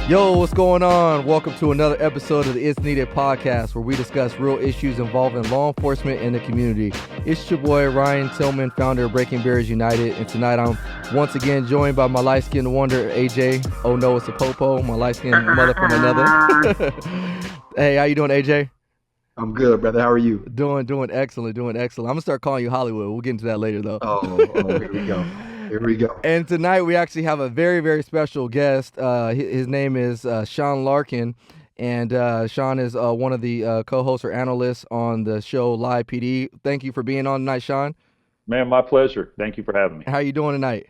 Yo, what's going on? Welcome to another episode of the It's Needed podcast, where we discuss real issues involving law enforcement and the community. It's your boy Ryan Tillman, founder of Breaking Barriers United, and tonight I'm once again joined by my light-skinned wonder, AJ. Oh no, it's a popo, my light-skinned mother from another. Hey, how you doing, AJ? I'm good, brother. How are you? Doing excellent. I'm gonna start calling you Hollywood. We'll get into that later, though. Oh, here we go. Here we go. And tonight we actually have a very, very special guest. His name is Sean Larkin, and Shawn is one of the co-hosts or analysts on the show LivePD. Thank you for being on tonight, Shawn. Man, my pleasure. Thank you for having me. How you doing tonight?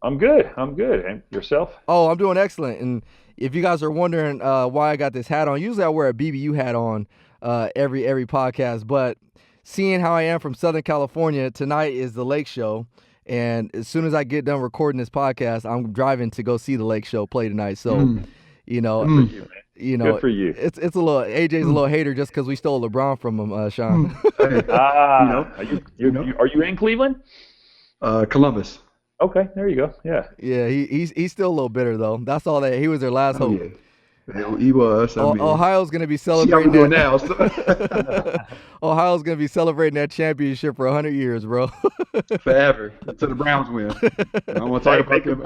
I'm good. And yourself? Oh, I'm doing excellent. And if you guys are wondering why I got this hat on, usually I wear a BBU hat on every podcast, but seeing how I am from Southern California, tonight is the Lake Show. And as soon as I get done recording this podcast, I'm driving to go see the Lake Show play tonight. So, you know, Good for you. It's a little AJ's a little hater just because we stole LeBron from him, Shawn. Are you in Cleveland? Columbus. Okay, there you go. Yeah. Yeah, he's still a little bitter though. That's all that he was their last hope. Yeah. He was. Ohio's gonna be See how we celebrating doing that. now? Ohio's gonna be celebrating that championship for 100 years, bro. Forever until the Browns win. I want to talk about them.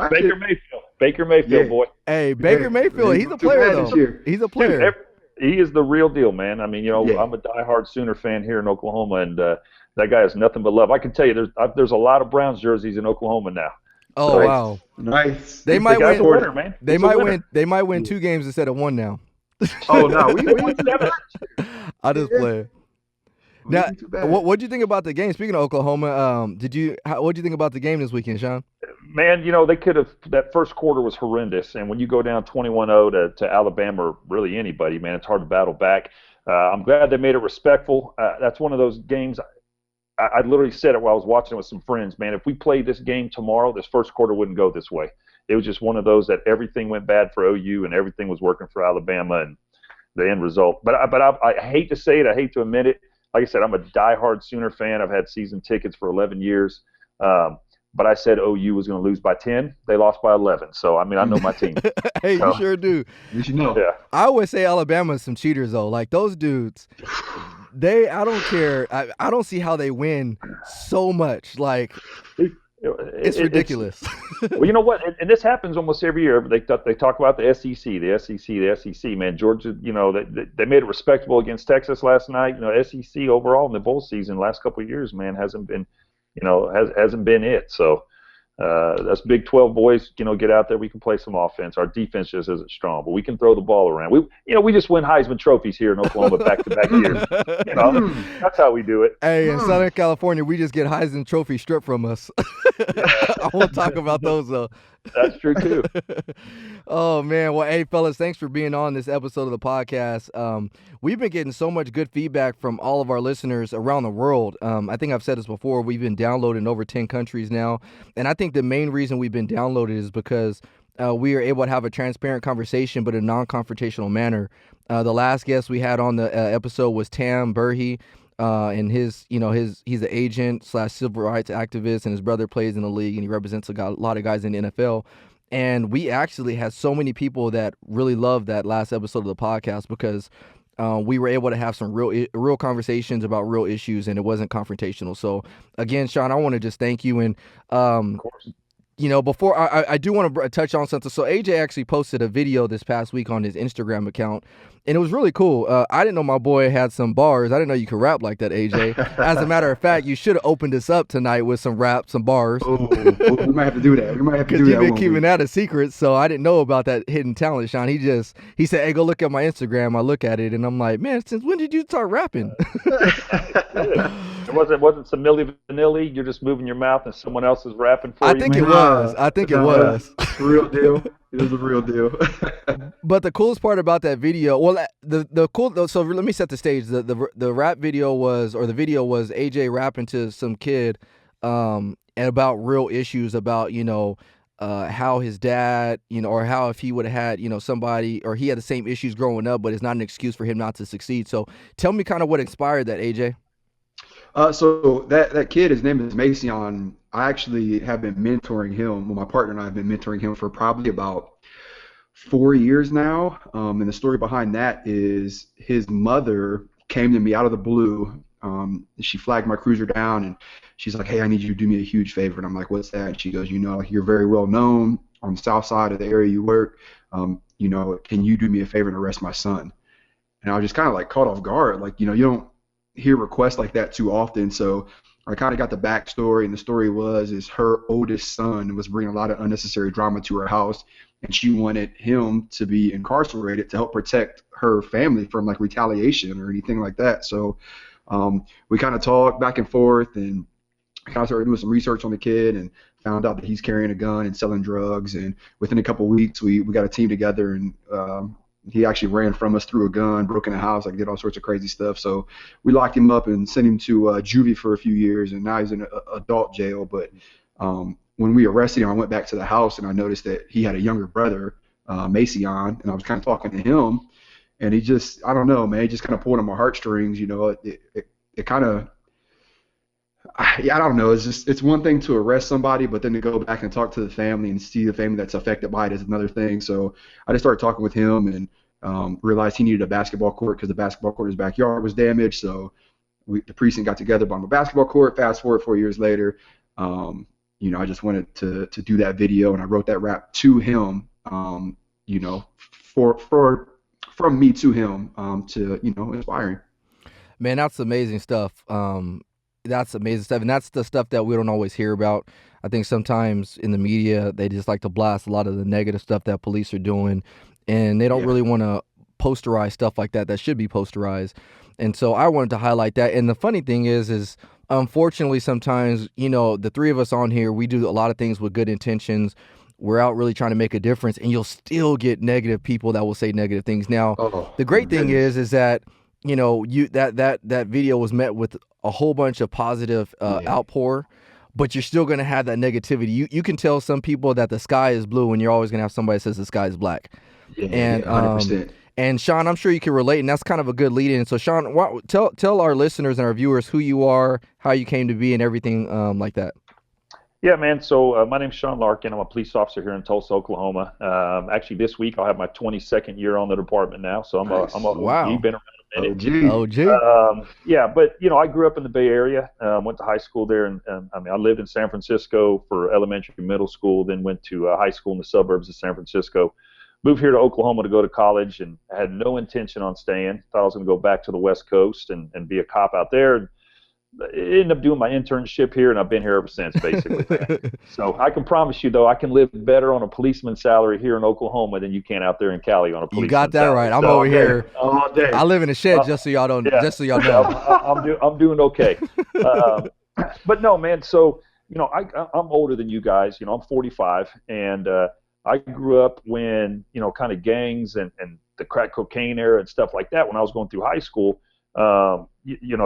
Baker Mayfield, Yeah. boy. Hey, Baker Mayfield, he's a player though. He's a player. He is the real deal, man. I mean, Yeah. I'm a diehard Sooner fan here in Oklahoma, and that guy has nothing but love. I can tell you, there's a lot of Browns jerseys in Oklahoma now. Oh Right. wow. Nice. They The might guy's win. a winner, man. They He's a might winner. win. They might win 2 games instead of 1 now. Oh no, we won I just play. Now, what'd you think about the game? Speaking of Oklahoma, what'd you think about the game this weekend, Shawn? Man, they could have. That first quarter was horrendous, and when you go down 21-0 to Alabama or really anybody, man, it's hard to battle back. I'm glad they made it respectful. That's one of those games. I literally said it while I was watching it with some friends. Man, if we played this game tomorrow, this first quarter wouldn't go this way. It was just one of those that everything went bad for OU and everything was working for Alabama and the end result. But I hate to say it. I hate to admit it. Like I said, I'm a diehard Sooner fan. I've had season tickets for 11 years. But I said OU was going to lose by 10. They lost by 11. So, I mean, I know my team. Hey, you sure do. You should know. Yeah. I always say Alabama's some cheaters though. Like those dudes, I don't care. I don't see how they win so much. Like it's ridiculous. Well, you know what? And this happens almost every year. They talk about the SEC, man. Georgia, they made it respectable against Texas last night. SEC overall in the bowl season last couple of years, man, hasn't been it. So us Big 12 boys, get out there. We can play some offense. Our defense just isn't strong, but we can throw the ball around. We just win Heisman trophies here in Oklahoma back-to-back years. That's how we do it. Hey, in Southern California, we just get Heisman Trophy stripped from us. I won't talk about those though. That's true too. Oh man, well, hey fellas, thanks for being on this episode of the podcast. We've been getting so much good feedback from all of our listeners around the world. I think I've said this before. We've been downloaded in over 10 countries now, and I think the main reason we've been downloaded is because we are able to have a transparent conversation, but in a non-confrontational manner. The last guest we had on the episode was Tam Burhi. And he's an agent / civil rights activist, and his brother plays in the league, and he represents a lot of guys in the NFL. And we actually had so many people that really loved that last episode of the podcast because we were able to have some real conversations about real issues, and it wasn't confrontational. So again, Shawn, I want to just thank you. And Of course. before I do want to touch on something. So AJ actually posted a video this past week on his Instagram account, and it was really cool. I didn't know my boy had some bars. I didn't know you could rap like that, AJ. As a matter of fact, you should have opened this up tonight with some rap, some bars. Oh, we might have to do that. Because you've been keeping that a secret, so I didn't know about that hidden talent, Shawn. He said, "Hey, go look at my Instagram." I look at it, and I'm like, "Man, since when did you start rapping?" It wasn't some Milli Vanilli. You're just moving your mouth and someone else is rapping for you. I think it was. It's the real deal. It was a real deal. But the coolest part about that video, so let me set the stage. The rap video was AJ rapping to some kid, and about real issues about how his dad, or how if he would have had, somebody, or he had the same issues growing up, but it's not an excuse for him not to succeed. So tell me kind of what inspired that, AJ. So that kid, his name is Mason. I actually have been mentoring him. Well, my partner and I have been mentoring him for probably about 4 years now. And the story behind that is his mother came to me out of the blue. She flagged my cruiser down, and she's like, "Hey, I need you to do me a huge favor." And I'm like, "What's that?" And she goes, "You're very well known on the south side of the area you work. Can you do me a favor and arrest my son?" And I was just kind of like caught off guard. Like, you don't hear requests like that too often. So I kind of got the backstory, and the story is her oldest son was bringing a lot of unnecessary drama to her house, and she wanted him to be incarcerated to help protect her family from like retaliation or anything like that. So we kind of talked back and forth, and kind of started doing some research on the kid, and found out that he's carrying a gun and selling drugs. And within a couple of weeks, we got a team together, and he actually ran from us, threw a gun, broke in the house, like did all sorts of crazy stuff. So we locked him up and sent him to juvie for a few years, and now he's in adult jail. But when we arrested him, I went back to the house, and I noticed that he had a younger brother, Macion, and I was kind of talking to him, and he just, I don't know, man, he just kind of pulled on my heartstrings. It kind of, yeah, I don't know. It's one thing to arrest somebody, but then to go back and talk to the family and see the family that's affected by it is another thing. So I just started talking with him, and realized he needed a basketball court because the basketball court in his backyard was damaged. So the precinct got together, bought him a basketball court. Fast forward 4 years later, I just wanted to do that video, and I wrote that rap to him, from me to him, to inspire him. Man, that's amazing stuff. That's amazing stuff, and that's the stuff that we don't always hear about. I think sometimes in the media they just like to blast a lot of the negative stuff that police are doing, and they don't really want to posterize stuff like that should be posterized. And so I wanted to highlight that. And the funny thing is unfortunately sometimes, the three of us on here, we do a lot of things with good intentions. We're out really trying to make a difference, and you'll still get negative people that will say negative things. Now, the great thing is that that video was met with a whole bunch of positive outpour, but you're still going to have that negativity. You can tell some people that the sky is blue, and you're always going to have somebody that says the sky is black. And 100%. And Shawn, I'm sure you can relate, and that's kind of a good lead in. So Shawn, tell our listeners and our viewers who you are, how you came to be, and everything like that. Yeah, man. So my name's Sean Larkin. I'm a police officer here in Tulsa, Oklahoma. Actually, this week I'll have my 22nd year on the department now. So I'm a wow. You've been around a minute. OG. Yeah, but I grew up in the Bay Area. Went to high school there, and I lived in San Francisco for elementary, middle school. Then went to high school in the suburbs of San Francisco. Moved here to Oklahoma to go to college, and I had no intention on staying. Thought I was going to go back to the West Coast and be a cop out there. Ended up doing my internship here, and I've been here ever since, basically. So I can promise you, though, I can live better on a policeman's salary here in Oklahoma than you can out there in Cali on a policeman's salary. You got that right. I'm over here all day. I live in a shed, just so y'all don't. Yeah. Just so y'all know. I'm doing okay. But no, man. So I'm older than you guys. I'm 45, and I grew up when kind of gangs and the crack cocaine era and stuff like that. When I was going through high school.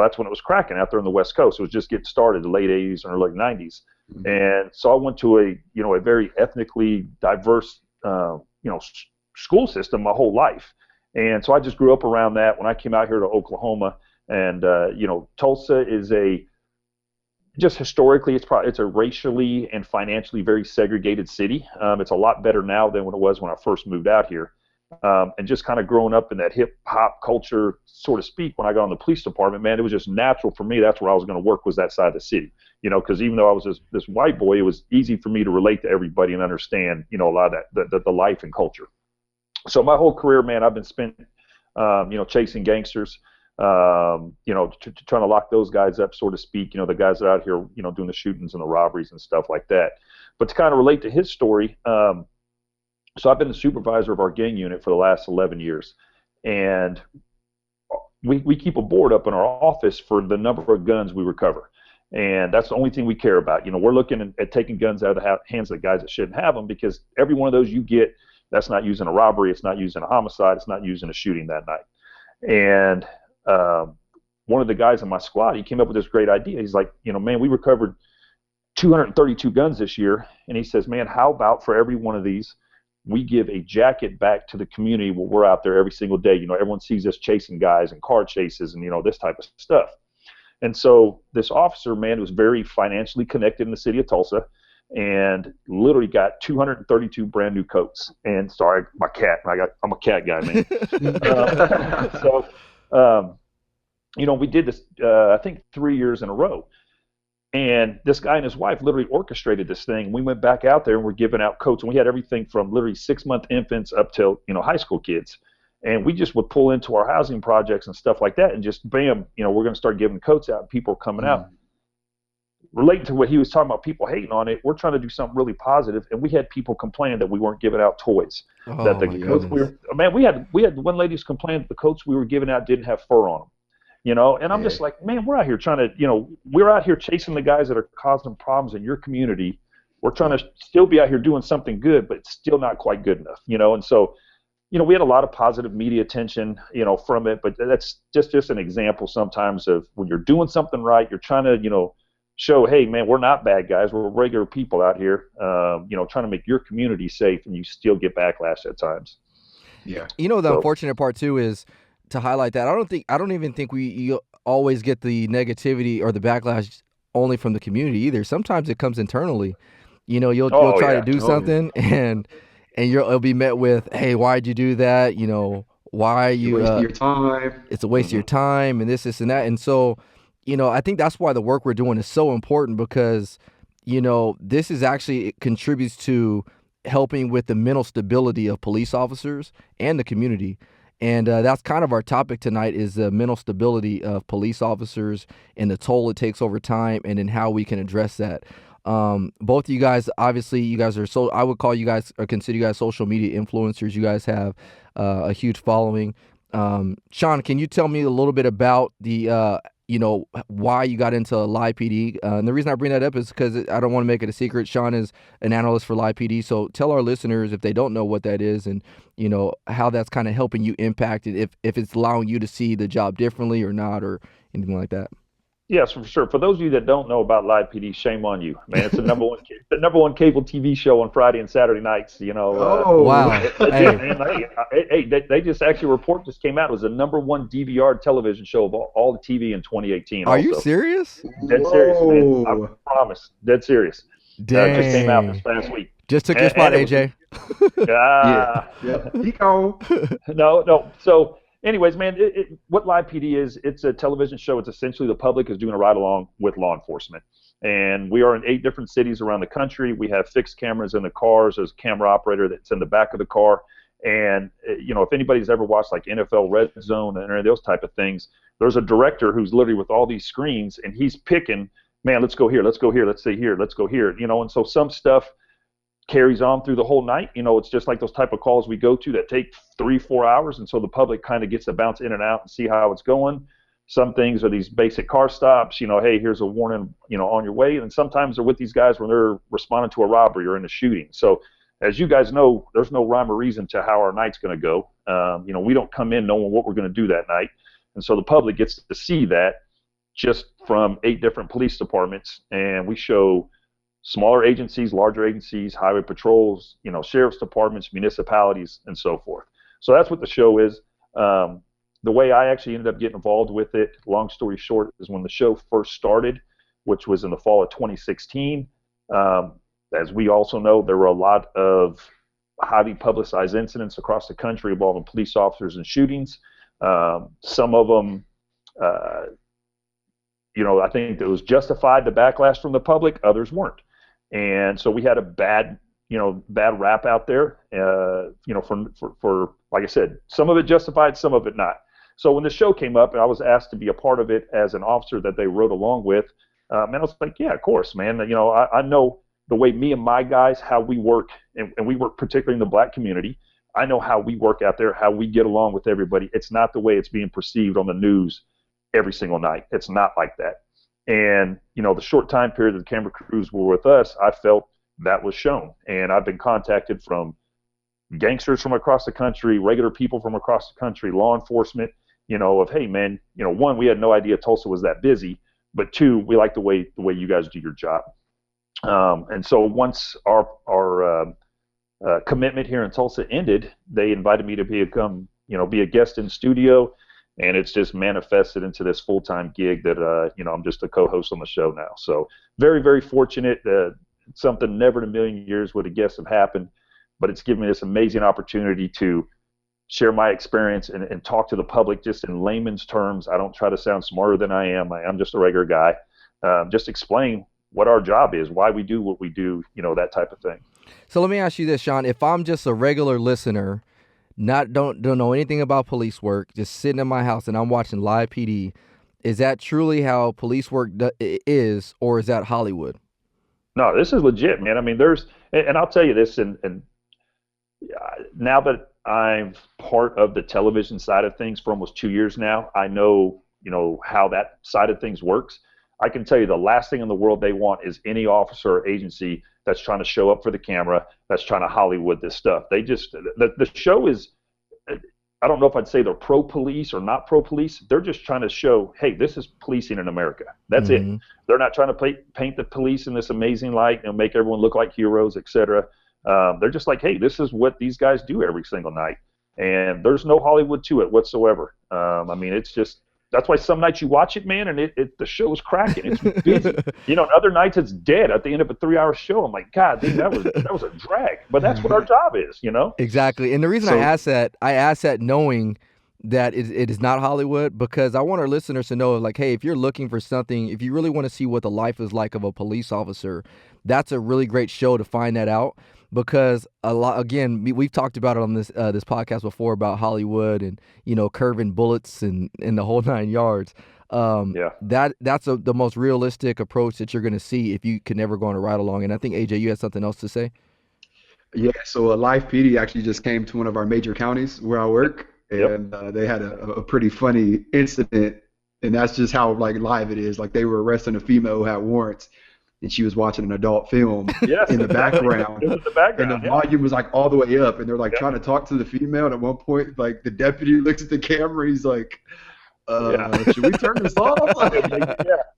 That's when it was cracking out there on the West Coast. It was just getting started, the late 80s and early 90s. Mm-hmm. And so I went to a very ethnically diverse, school system my whole life. And so I just grew up around that. When I came out here to Oklahoma, and, Tulsa is just historically, it's a racially and financially very segregated city. It's a lot better now than what it was when I first moved out here. And just kind of growing up in that hip hop culture, so to speak, when I got on the police department, man, it was just natural for me. That's where I was going to work, was that side of the city, because even though I was this white boy, it was easy for me to relate to everybody and understand, a lot of that, the life and culture. So my whole career, man, I've been spent, chasing gangsters, trying to lock those guys up, so to speak, the guys that are out here, doing the shootings and the robberies and stuff like that. But to kind of relate to his story, so I've been the supervisor of our gang unit for the last 11 years, and we keep a board up in our office for the number of guns we recover, and that's the only thing we care about. We're looking at taking guns out of the hands of the guys that shouldn't have them, because every one of those you get, that's not using a robbery, it's not using a homicide, it's not using a shooting that night. And one of the guys in my squad, he came up with this great idea. He's like, man, we recovered 232 guns this year, and he says, man, how about for every one of these, we give a jacket back to the community when we're out there every single day. Everyone sees us chasing guys and car chases and, this type of stuff. And so this officer, man, was very financially connected in the city of Tulsa. and literally got 232 brand new coats. And sorry, my cat. I'm a cat guy, man. We did this, I think 3 years in a row. And this guy and his wife literally orchestrated this thing. We went back out there and we're giving out coats, and we had everything from literally 6-month infants up till, high school kids. And we just would pull into our housing projects and stuff like that, and just bam, we're going to start giving coats out. And people are coming out. Relating to what he was talking about, people hating on it, we're trying to do something really positive, and we had people complaining that we weren't giving out toys. That the coats we had one lady who's complaining that the coats we were giving out didn't have fur on them. And I'm just like, man, we're out here trying to, we're out here chasing the guys that are causing problems in your community. We're trying to still be out here doing something good, but it's still not quite good enough, and so, we had a lot of positive media attention, from it, but that's just an example sometimes of when you're doing something right, you're trying to, show, hey, man, we're not bad guys. We're regular people out here, trying to make your community safe, and you still get backlash at times. Yeah. The unfortunate part too is to highlight that. I don't even think you always get the negativity or the backlash only from the community either. Sometimes it comes internally. You'll try to do something and it'll be met with, hey, why'd you do that? Why you wasting your time? It's a waste of your time and this and that. And so, I think that's why the work we're doing is so important, because, this is actually, it contributes to helping with the mental stability of police officers and the community. And that's kind of our topic tonight, is the mental stability of police officers and the toll it takes over time, and then how we can address that. Both of you guys, obviously, you guys are I would call you guys, or consider you guys, social media influencers. You guys have a huge following. Shawn, can you tell me a little bit about the why you got into LivePD? And the reason I bring that up is because I don't want to make it a secret. Shawn is an analyst for LivePD. So tell our listeners, if they don't know what that is, and, how that's kind of helping you impact it, if it's allowing you to see the job differently or not, or anything like that. Yes, for sure. For those of you that don't know about LivePD, shame on you, man. It's the number one cable TV show on Friday and Saturday nights. Wow. They just actually, a report just came out. It was the number one DVR television show of all the TV in 2018. Are you serious? Dead serious, man. I promise. Dead serious. Dang. Just came out this past week. Just took your spot, AJ. No. So, anyways, man, what LivePD is, it's a television show. It's essentially the public is doing a ride-along with law enforcement. And we are in 8 different cities around the country. We have fixed cameras in the cars. There's a camera operator that's in the back of the car. And, if anybody's ever watched like NFL Red Zone and any of those type of things, there's a director who's literally with all these screens, and he's picking, man, let's go here, let's go here, let's stay here, let's go here. And so some stuff carries on through the whole night. It's just like those type of calls we go to that take 3-4 hours, and so the public kind of gets to bounce in and out and see how it's going. Some things are these basic car stops, hey, here's a warning, on your way. And sometimes they're with these guys when they're responding to a robbery or in a shooting. So as you guys know, there's no rhyme or reason to how our night's going to go. We don't come in knowing what we're going to do that night. And so the public gets to see that just from 8 different police departments, and we show smaller agencies, larger agencies, highway patrols, sheriff's departments, municipalities, and so forth. So that's what the show is. The way I actually ended up getting involved with it, long story short, is when the show first started, which was in the fall of 2016. As we also know, there were a lot of highly publicized incidents across the country involving police officers and shootings. Some of them, I think it was justified, the backlash from the public. Others weren't. And so we had a bad rap out there, for like I said, some of it justified, some of it not. So when the show came up and I was asked to be a part of it as an officer that they rode along with, and I was like, yeah, of course, man. I know the way me and my guys, how we work, and we work particularly in the black community. I know how we work out there, how we get along with everybody. It's not the way it's being perceived on the news every single night. It's not like that. And, the short time period that the camera crews were with us, I felt that was shown. And I've been contacted from gangsters from across the country, regular people from across the country, law enforcement, of, hey, man, one, we had no idea Tulsa was that busy, but 2, we like the way you guys do your job. And so once our commitment here in Tulsa ended, they invited me to be a guest in studio. And it's just manifested into this full-time gig that, I'm just a co-host on the show now. So very, very fortunate. something never in a million years would have guessed have happened, but it's given me this amazing opportunity to share my experience and talk to the public just in layman's terms. I don't try to sound smarter than I am. I'm just a regular guy. Just explain what our job is, why we do what we do, that type of thing. So let me ask you this, Shawn. If I'm just a regular listener, don't know anything about police work, just sitting in my house and I'm watching LivePD, is that truly how police work is, or is that Hollywood? No, this is legit, man. I mean, and I'll tell you this, and now that I'm part of the television side of things for almost 2 years now, I know, how that side of things works. I can tell you the last thing in the world they want is any officer or agency that's trying to show up for the camera, that's trying to Hollywood this stuff. They just, the show is, I don't know if I'd say they're pro-police or not pro-police. They're just trying to show, hey, this is policing in America. That's it. They're not trying to paint the police in this amazing light and make everyone look like heroes, etc. They're just like, hey, this is what these guys do every single night. And there's no Hollywood to it whatsoever. I mean, it's just, that's why some nights you watch it, man, and the show's cracking. It's busy. And other nights it's dead at the end of a 3-hour show. I'm like, God, dude, that was a drag. But that's what our job is, Exactly. And the reason I asked that knowing that it is not Hollywood, because I want our listeners to know, like, hey, if you're looking for something, if you really want to see what the life is like of a police officer, that's a really great show to find that out. Because we've talked about it on this podcast before about Hollywood and curving bullets and the whole 9 yards. That's the most realistic approach that you're going to see if you can never go on a ride along. And I think AJ, you had something else to say. Yeah, so LivePD actually just came to one of our major counties where I work, and they had a pretty funny incident, and that's just how live it is. Like, they were arresting a female who had warrants, and she was watching an adult film in the background. It was the background. And the volume was all the way up, and they're trying to talk to the female. And at one point, the deputy looks at the camera, and he's like, should we turn this off?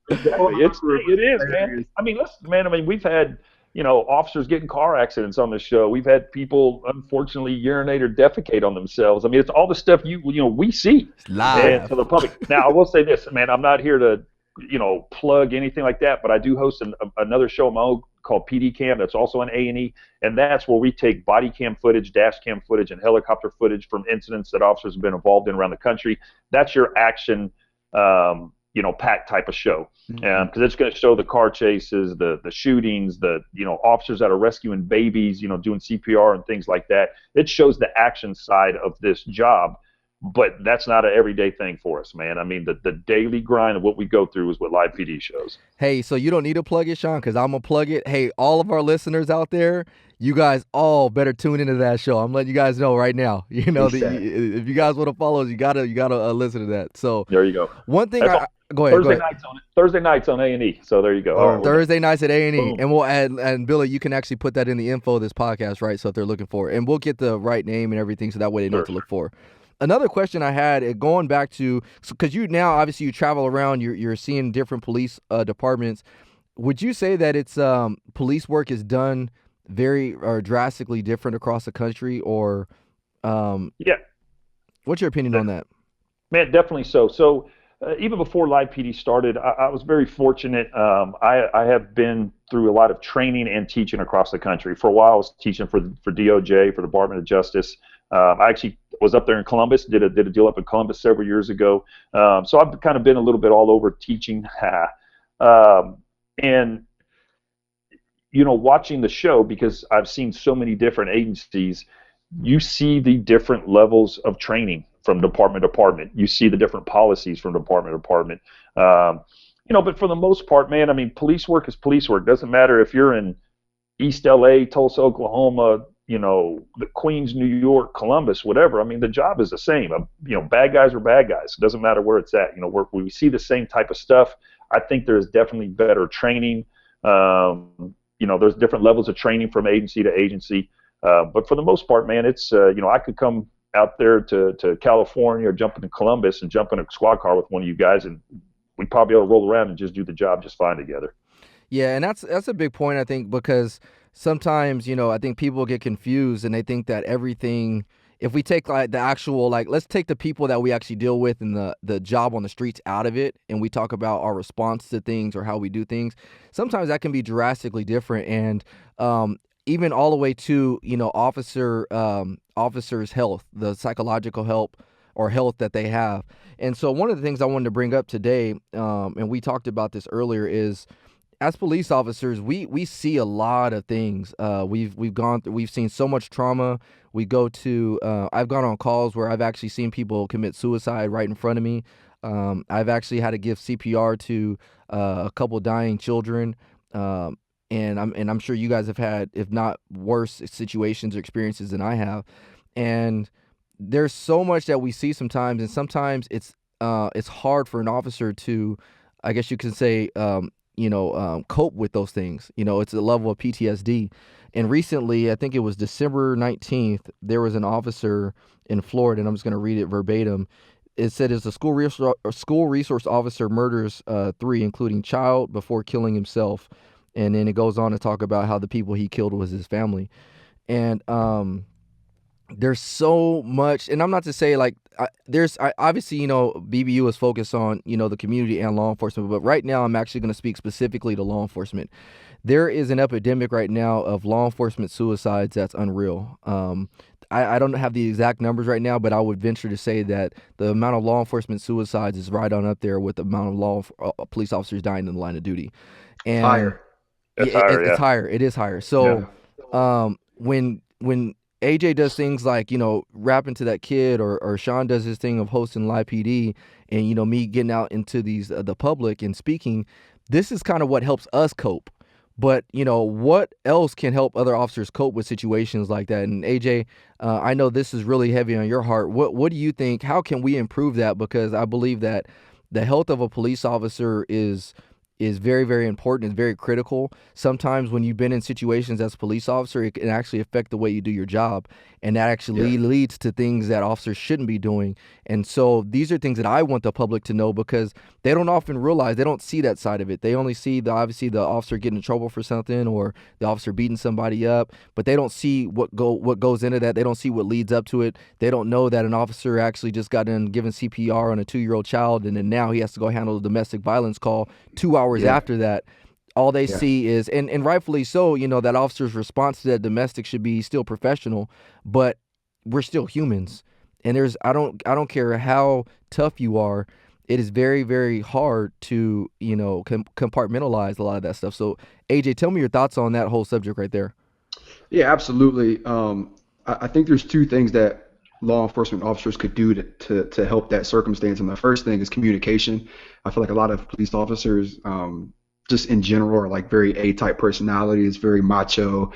Exactly. It is, man. I mean, listen, man. I mean, we've had officers get in car accidents on this show. We've had people unfortunately urinate or defecate on themselves. I mean, it's all the stuff we see live to the public. Now, I will say this, man. I'm not here to plug anything like that, but I do host another show of my own called PD Cam that's also on A&E, and that's where we take body cam footage, dash cam footage, and helicopter footage from incidents that officers have been involved in around the country. That's your action, packed type of show, because it's going to show the car chases, the shootings, the officers that are rescuing babies, doing CPR and things like that. It shows the action side of this job. But that's not an everyday thing for us, man. I mean, the daily grind of what we go through is what LivePD shows. Hey, so you don't need to plug it, Shawn, because I'm going to plug it. Hey, all of our listeners out there, you guys all better tune into that show. I'm letting you guys know right now. If you guys want to follow us, you gotta listen to that. So there you go. One thing, go ahead. Thursday nights on A&E. So there you go. Thursday nights at A&E, and we'll add. And Billy, you can actually put that in the info of this podcast, right? So if they're looking for it, and we'll get the right name and everything, so that way they know what to look for. Another question I had, going back to, because you now obviously you travel around, you're seeing different police departments. Would you say that it's police work is done very or drastically different across the country, or what's your opinion on that? Man, definitely so. So even before LivePD started, I was very fortunate. I have been through a lot of training and teaching across the country. For a while, I was teaching for DOJ, for the Department of Justice. I actually was up there in Columbus, did a deal up in Columbus several years ago. So I've kind of been a little bit all over teaching. And, watching the show, because I've seen so many different agencies, you see the different levels of training from department to department. You see the different policies from department to department. But for the most part, man, I mean, police work is police work. Doesn't matter if you're in East LA, Tulsa, Oklahoma, the Queens, New York, Columbus, whatever. I mean, the job is the same. Bad guys are bad guys. It doesn't matter where it's at. We see the same type of stuff. I think there's definitely better training. There's different levels of training from agency to agency. But for the most part, man, it's, I could come out there to California or jump into Columbus and jump in a squad car with one of you guys, and we'd probably be able to roll around and just do the job just fine together. Yeah, and that's a big point, I think, because sometimes, I think people get confused and they think that everything if we take like the actual, like, let's take the people that we actually deal with and the job on the streets out of it, and we talk about our response to things or how we do things, sometimes that can be drastically different. And even all the way to, officers' health, the psychological help or health that they have. And so one of the things I wanted to bring up today, and we talked about this earlier, is as police officers, we see a lot of things. We've seen so much trauma. We go to I've gone on calls where I've actually seen people commit suicide right in front of me. I've actually had to give CPR to a couple dying children. And I'm sure you guys have had, if not worse, situations or experiences than I have. And there's so much that we see sometimes, and sometimes it's hard for an officer to, I guess you can say, cope with those things. It's a level of PTSD. And recently, I think it was December 19th, there was an officer in Florida, and I'm just going to read it verbatim. It said, "As a school resource officer murders 3, including child, before killing himself." And then it goes on to talk about how the people he killed was his family. And there's so much, and I'm not to say like obviously, BBU is focused on, the community and law enforcement, but right now I'm actually going to speak specifically to law enforcement. There is an epidemic right now of law enforcement suicides that's unreal. I don't have the exact numbers right now, but I would venture to say that the amount of law enforcement suicides is right on up there with the amount of police officers dying in the line of duty. And Higher. It's higher, it's higher. It is higher. So when AJ does things like, rapping to that kid, or Shawn does his thing of hosting LivePD, and, me getting out into the public and speaking, this is kind of what helps us cope. But, what else can help other officers cope with situations like that? And AJ, I know this is really heavy on your heart. What do you think? How can we improve that? Because I believe that the health of a police officer is very, very important. It's very critical. Sometimes when you've been in situations as a police officer, it can actually affect the way you do your job. And that actually leads to things that officers shouldn't be doing. And so these are things that I want the public to know, because they don't often realize, they don't see that side of it. They only see obviously the officer getting in trouble for something, or the officer beating somebody up, but they don't see what goes into that. They don't see what leads up to it. They don't know that an officer actually just got in giving CPR on a 2-year-old child, and then now he has to go handle a domestic violence call 2 hours after that. All they see is, and rightfully so, that officer's response to that domestic should be still professional, but we're still humans. And I don't care how tough you are, it is very, very hard to, compartmentalize a lot of that stuff. So AJ, tell me your thoughts on that whole subject right there. Yeah, absolutely. I think there's 2 things that law enforcement officers could do to help that circumstance. And the first thing is communication. I feel like a lot of police officers, just in general, are like very A-type personalities, very macho.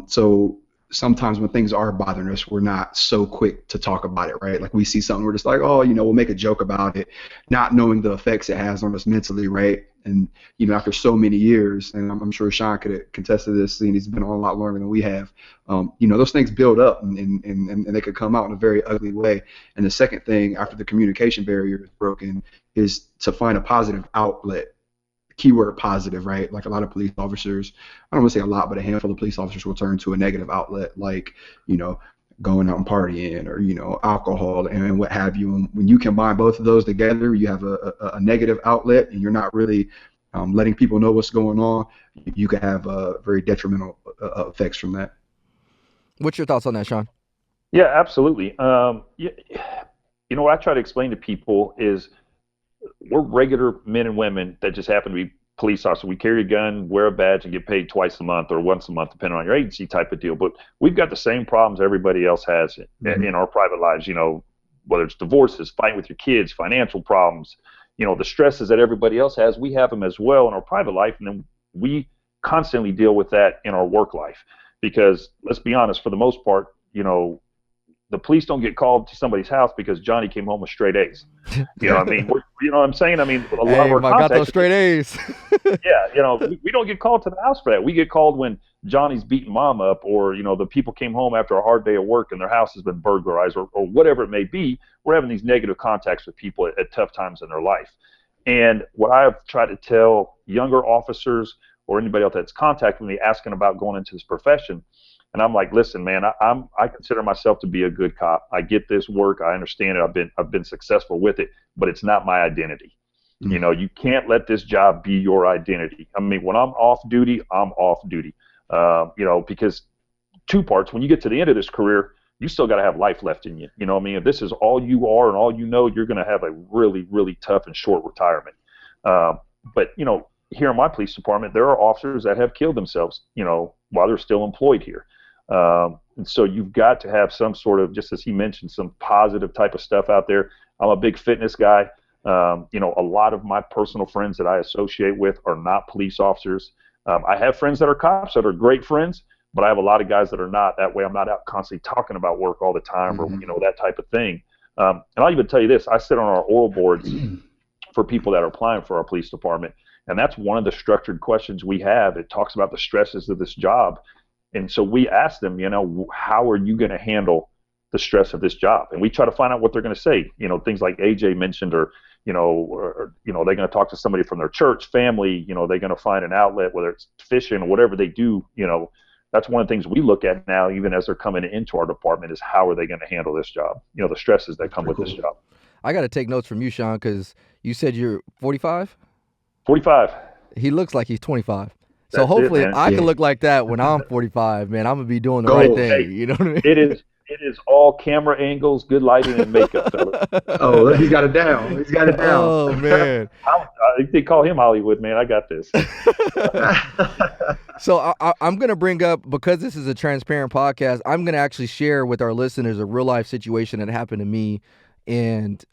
So sometimes when things are bothering us, we're not so quick to talk about it, right? Like we see something, we're just like, oh, we'll make a joke about it, not knowing the effects it has on us mentally, right? And, after so many years, and I'm sure Shawn could contest to this, and he's been on a lot longer than we have, those things build up, and they could come out in a very ugly way. And the second thing, after the communication barrier is broken, is to find a positive outlet. Keyword positive, right? Like a lot of police officers, I don't want to say a lot, but a handful of police officers will turn to a negative outlet, like, going out and partying, or, alcohol and what have you. And when you combine both of those together, you have a negative outlet, and you're not really letting people know what's going on. You could have very detrimental effects from that. What's your thoughts on that, Shawn? Yeah, absolutely. What I try to explain to people is, we're regular men and women that just happen to be police officers. We carry a gun, wear a badge, and get paid twice a month or once a month, depending on your agency type of deal. But we've got the same problems everybody else has in our private lives, whether it's divorces, fighting with your kids, financial problems, the stresses that everybody else has. We have them as well in our private life, and then we constantly deal with that in our work life. Because let's be honest, for the most part, the police don't get called to somebody's house because Johnny came home with straight A's. You know what I mean? You know what I'm saying? I mean, a lot of our contacts, got those straight A's. Yeah, we don't get called to the house for that. We get called when Johnny's beating mom up, or, the people came home after a hard day of work and their house has been burglarized, or whatever it may be. We're having these negative contacts with people at tough times in their life. And what I've tried to tell younger officers or anybody else that's contacting me asking about going into this profession, And I'm like, listen, man, I consider myself to be a good cop. I get this work. I understand it. I've been successful with it, but it's not my identity. You know, you can't let this job be your identity. I mean, when I'm off duty, I'm off duty. You know, because two parts, when you get to the end of this career, you still got to have life left in you. You know what I mean? If this is all you are and all you know, you're going to have a really, really tough and short retirement. But, you know, here in my police department, there are officers that have killed themselves, you know, while they're still employed here. And so you've got to have some sort of, just as he mentioned, some positive type of stuff out there. I'm a big fitness guy. You know, a lot of my personal friends that I associate with are not police officers. I have friends that are cops that are great friends, but I have a lot of guys that are not. That way I'm not out constantly talking about work all the time or, you know, that type of thing. And I'll even tell you this, I sit on our oral boards for people that are applying for our police department. And that's one of the structured questions we have. It talks about the stresses of this job. And so we ask them, you know, how are you going to handle the stress of this job? And we try to find out what they're going to say. You know, things like AJ mentioned, or you know, they're going to talk to somebody from their church, family. You know, they're going to find an outlet, whether it's fishing or whatever they do. You know, that's one of the things we look at now, even as they're coming into our department, is how are they going to handle this job? You know, the stresses that come with this job. I got to take notes from you, Shawn, because you said you're 45? 45. He looks like he's 25. So That's hopefully it, I can look like that when I'm 45, man. I'm going to be doing the right thing. Hey, you know what I mean? It is all camera angles, good lighting, and makeup, fellas. Oh, he's got it down. He's got it down. Oh, man. They call him Hollywood, man. I got this. So I'm going to bring up, because this is a transparent podcast, I'm going to actually share with our listeners a real life situation that happened to me, and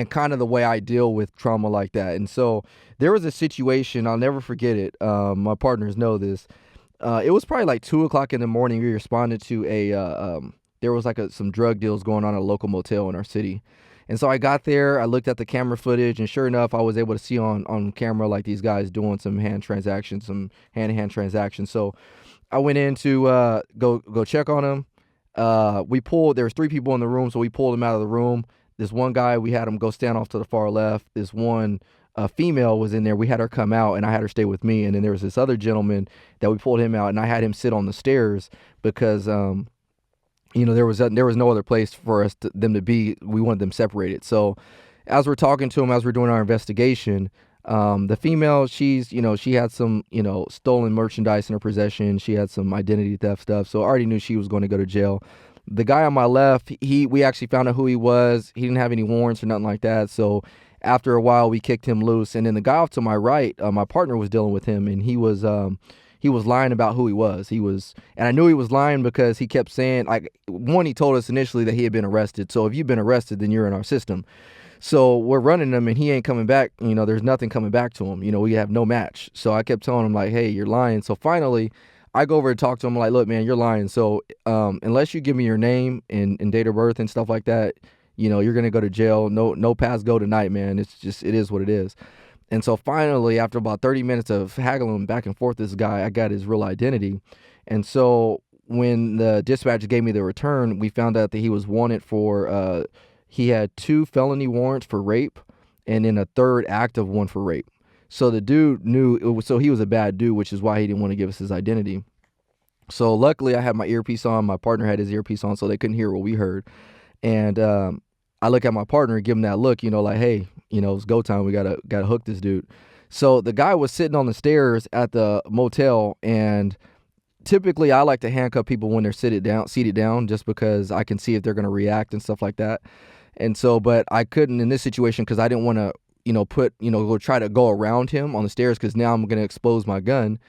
kind of the way I deal with trauma like that. And so there was a situation, I'll never forget it. My partners know this. It was probably like 2:00 in the morning. We responded to there was like some drug deals going on at a local motel in our city. And so I got there, I looked at the camera footage, and sure enough, I was able to see on camera like these guys doing some hand-to-hand transactions. So I went in to go check on them. There was 3 people in the room, so we pulled them out of the room. This one guy, we had him go stand off to the far left. This one female was in there. We had her come out, and I had her stay with me. And then there was this other gentleman that we pulled him out, and I had him sit on the stairs because, you know, there was no other place for them to be. We wanted them separated. So as we're talking to him, as we're doing our investigation, the female, she had some, you know, stolen merchandise in her possession. She had some identity theft stuff. So I already knew she was going to go to jail. The guy on my left, we actually found out who he was. He didn't have any warrants or nothing like that. So after a while, we kicked him loose. And then the guy off to my right, my partner was dealing with him, and he was lying about who he was. And I knew he was lying because he kept saying, like, one, he told us initially that he had been arrested. So if you've been arrested, then you're in our system. So we're running him, and he ain't coming back. You know, there's nothing coming back to him. You know, we have no match. So I kept telling him, like, hey, you're lying. So finally, I go over and talk to him, like, look, man, you're lying. So unless you give me your name and date of birth and stuff like that, you know, you're going to go to jail. No pass go tonight, man. It is what it is. And so finally, after about 30 minutes of haggling back and forth, this guy, I got his real identity. And so when the dispatcher gave me the return, we found out that he was wanted for, he had 2 felony warrants for rape and then a 3rd active one for rape. So the dude knew, so he was a bad dude, which is why he didn't want to give us his identity. So luckily I had my earpiece on, my partner had his earpiece on, so they couldn't hear what we heard. And I look at my partner and give him that look, you know, like, hey, you know, it's go time. We gotta hook this dude. So the guy was sitting on the stairs at the motel, and typically I like to handcuff people when they're seated down, just because I can see if they're gonna react and stuff like that. And so, but I couldn't in this situation because I didn't want to, you know, go try to go around him on the stairs, because now I'm gonna expose my gun,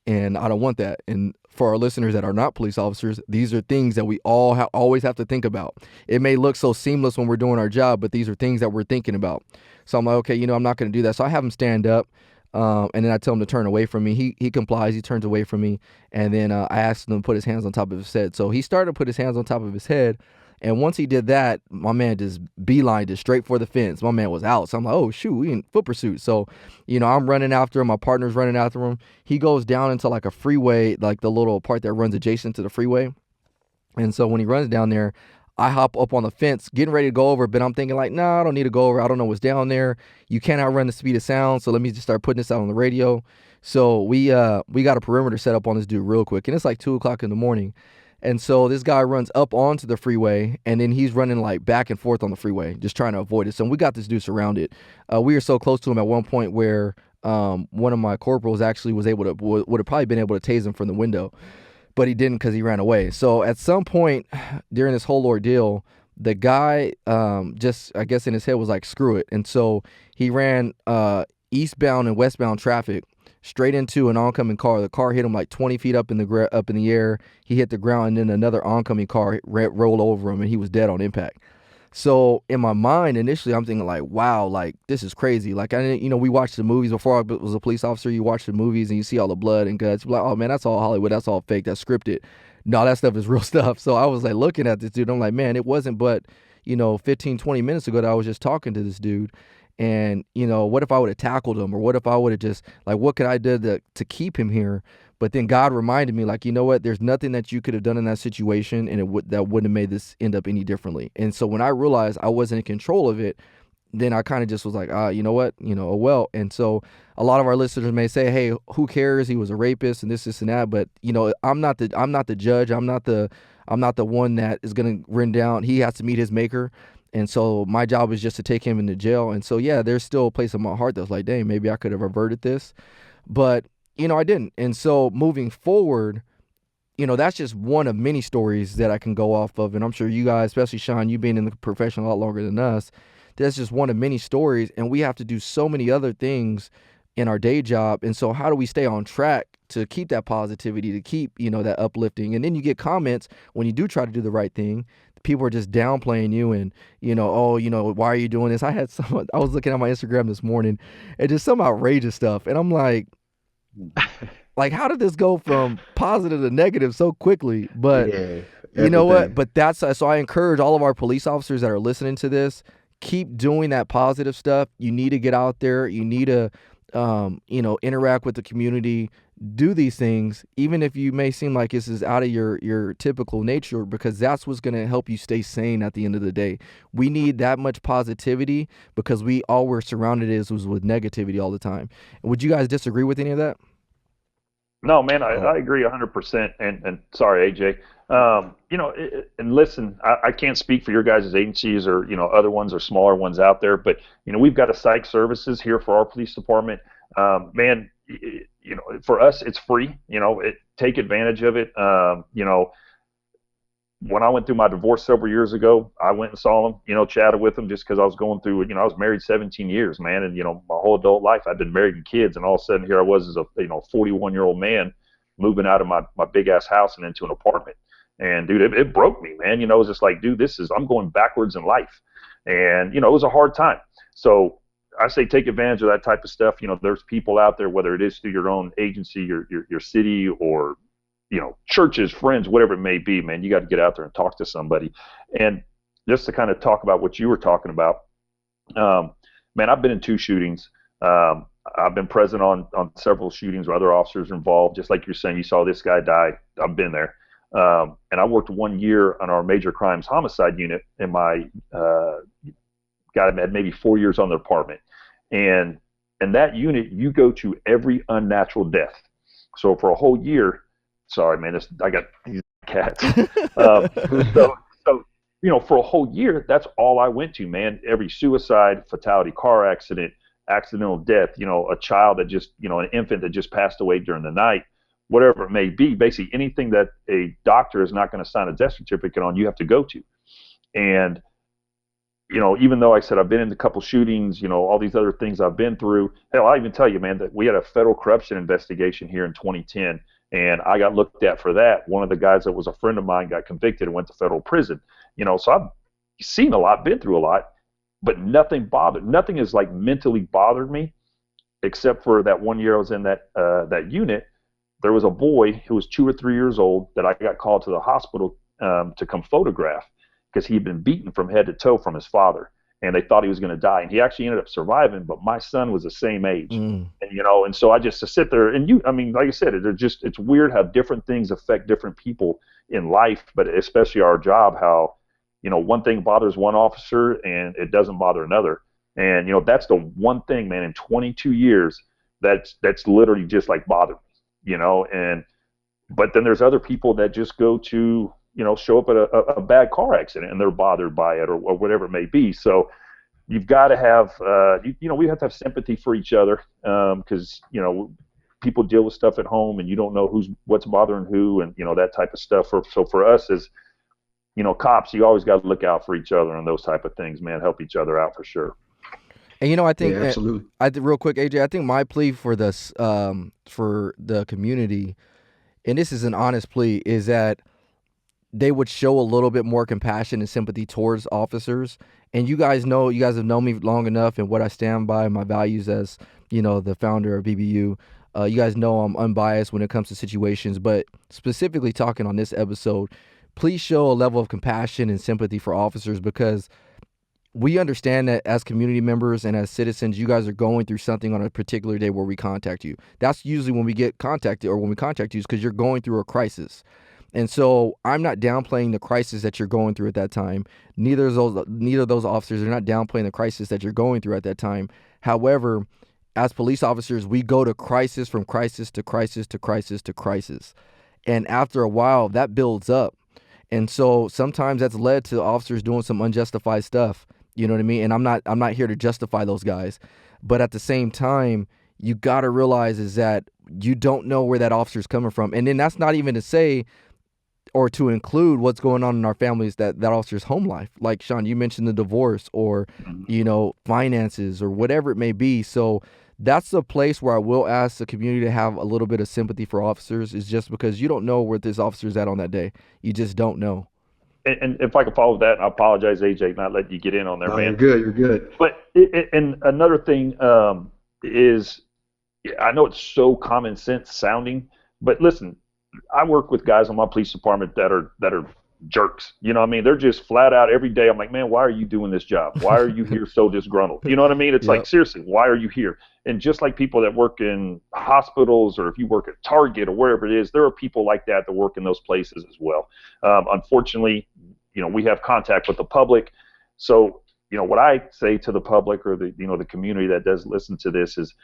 and I don't want that. And for our listeners that are not police officers, these are things that we all always have to think about. It may look so seamless when we're doing our job, but these are things that we're thinking about. So I'm like, okay, you know, I'm not going to do that. So I have him stand up, and then I tell him to turn away from me. He complies. He turns away from me, and then I asked him to put his hands on top of his head. So he started to put his hands on top of his head, and once he did that, my man just beelined it straight for the fence. My man was out. So I'm like, oh, shoot, we in foot pursuit. So, you know, I'm running after him. My partner's running after him. He goes down into like a freeway, like the little part that runs adjacent to the freeway. And so when he runs down there, I hop up on the fence, getting ready to go over, but I'm thinking like, nah, I don't need to go over. I don't know what's down there. You can't outrun the speed of sound. So let me just start putting this out on the radio. So we got a perimeter set up on this dude real quick, and it's like 2 o'clock in the morning. And so this guy runs up onto the freeway, and then he's running like back and forth on the freeway, just trying to avoid it. So we got this dude surrounded. We were so close to him at one point where one of my corporals actually was able to would have probably been able to tase him from the window, but he didn't because he ran away. So at some point during this whole ordeal, the guy just, I guess in his head was like, screw it. And so he ran eastbound and westbound traffic straight into an oncoming car. The car hit him like 20 feet up in the air. He hit the ground, and then another oncoming car rolled over him, and he was dead on impact. So in my mind, initially, I'm thinking like, wow, like this is crazy. Like we watched the movies before I was a police officer. You watch the movies and you see all the blood and guts. You're like, oh man, that's all Hollywood. That's all fake. That's scripted. No, that stuff is real stuff. So I was like looking at this dude. I'm like, man, it wasn't but 15, 20 minutes ago that I was just talking to this dude. And, what if I would have tackled him, or what if I would have just, like, what could I do to keep him here? But then God reminded me, like, you know what? There's nothing that you could have done in that situation, and that wouldn't have made this end up any differently. And so when I realized I wasn't in control of it, then I kind of just was like, you know what? Oh, well. And so a lot of our listeners may say, hey, who cares? He was a rapist and this and that. But, I'm not the judge. I'm not the one that is going to run down. He has to meet his maker. And so my job is just to take him into jail. And so, yeah, there's still a place in my heart that's like, dang, maybe I could have averted this. But, I didn't. And so moving forward, that's just one of many stories that I can go off of. And I'm sure you guys, especially Shawn, you being in the profession a lot longer than us, that's just one of many stories. And we have to do so many other things in our day job. And so how do we stay on track to keep that positivity, to keep, that uplifting? And then you get comments when you do try to do the right thing. People are just downplaying you and, why are you doing this? I was looking at my Instagram this morning and just some outrageous stuff. And I'm like, how did this go from positive to negative so quickly? But you know what? But so I encourage all of our police officers that are listening to this, keep doing that positive stuff. You need to get out there. You need to, interact with the community, do these things, even if you may seem like this is out of your typical nature, because that's what's going to help you stay sane at the end of the day. We need that much positivity because all we're surrounded was with negativity all the time. Would you guys disagree with any of that? No, man, I agree 100%. And sorry, AJ. And listen, I can't speak for your guys' agencies or, other ones or smaller ones out there, but, we've got a psych services here for our police department. Man, for us, it's free, take advantage of it. When I went through my divorce several years ago, I went and saw him, chatted with him just because I was going through it. I was married 17 years, man. And, my whole adult life, I'd been married and kids. And all of a sudden here I was as a, 41-year-old man moving out of my big ass house and into an apartment. And dude, it broke me, man. It was just like, dude, I'm going backwards in life. And, it was a hard time. So I say take advantage of that type of stuff. There's people out there, whether it is through your own agency, your city, or churches, friends, whatever it may be, man, you got to get out there and talk to somebody. And just to kind of talk about what you were talking about, man, I've been in 2 shootings. I've been present on several shootings where other officers are involved. Just like you're saying, you saw this guy die. I've been there. And I worked 1 year on our major crimes homicide unit, and my guy had maybe 4 years on the department. And in that unit, you go to every unnatural death. So for a whole year, sorry, man, I got these cats. So, for a whole year, that's all I went to, man. Every suicide, fatality, car accident, accidental death, a child that just, an infant that just passed away during the night, whatever it may be, basically anything that a doctor is not going to sign a death certificate on, you have to go to. And, even though I said I've been in a couple shootings, all these other things I've been through, hell, I'll even tell you, man, that we had a federal corruption investigation here in 2010, and I got looked at for that. One of the guys that was a friend of mine got convicted and went to federal prison. So I've seen a lot, been through a lot, but nothing has like mentally bothered me, except for that 1 year I was in that unit. There was a boy who was 2 or 3 years old that I got called to the hospital to come photograph because he'd been beaten from head to toe from his father, and they thought he was going to die. And he actually ended up surviving, but my son was the same age. And, and so I just to sit there and like I said, it's weird how different things affect different people in life, but especially our job, how, one thing bothers one officer and it doesn't bother another. And, that's the one thing, man, in 22 years that's literally just like bothered me, but then there's other people that just go to, show up at a bad car accident and they're bothered by it or whatever it may be. So you've got to have, we have to have sympathy for each other, because, people deal with stuff at home and you don't know what's bothering who, and, that type of stuff. So for us as, cops, you always got to look out for each other and those type of things, man, help each other out for sure. And I think, absolutely. Real quick, AJ, I think my plea for this, for the community, and this is an honest plea, is that they would show a little bit more compassion and sympathy towards officers. And you guys have known me long enough and what I stand by, my values as, the founder of BBU. You guys know I'm unbiased when it comes to situations, but specifically talking on this episode, please show a level of compassion and sympathy for officers, because we understand that as community members and as citizens, you guys are going through something on a particular day where we contact you. That's usually when we get contacted, or when we contact you, is because you're going through a crisis. And so I'm not downplaying the crisis that you're going through at that time. Neither of those officers are not downplaying the crisis that you're going through at that time. However, as police officers, we go to crisis, from crisis to crisis to crisis to crisis. And after a while, that builds up. And so sometimes that's led to officers doing some unjustified stuff. You know what I mean? And I'm not here to justify those guys. But at the same time, you got to realize is that you don't know where that officer's coming from. And then that's not even to say or to include what's going on in our families, that officer's home life. Like, Shawn, you mentioned the divorce or, finances or whatever it may be. So that's the place where I will ask the community to have a little bit of sympathy for officers, is just because you don't know where this officer's at on that day. You just don't know. And if I can follow that, I apologize, AJ, not letting you get in on there, man. You're good. But and another thing is, I know it's so common sense sounding, but listen, I work with guys on my police department that are jerks. You know what I mean? They're just flat out every day. I'm like, man, why are you doing this job? Why are you here so disgruntled? You know what I mean? It's like, seriously, why are you here? And just like people that work in hospitals, or if you work at Target or wherever it is, there are people like that work in those places as well. Unfortunately, we have contact with the public. So, what I say to the public, or the community that does listen to this, is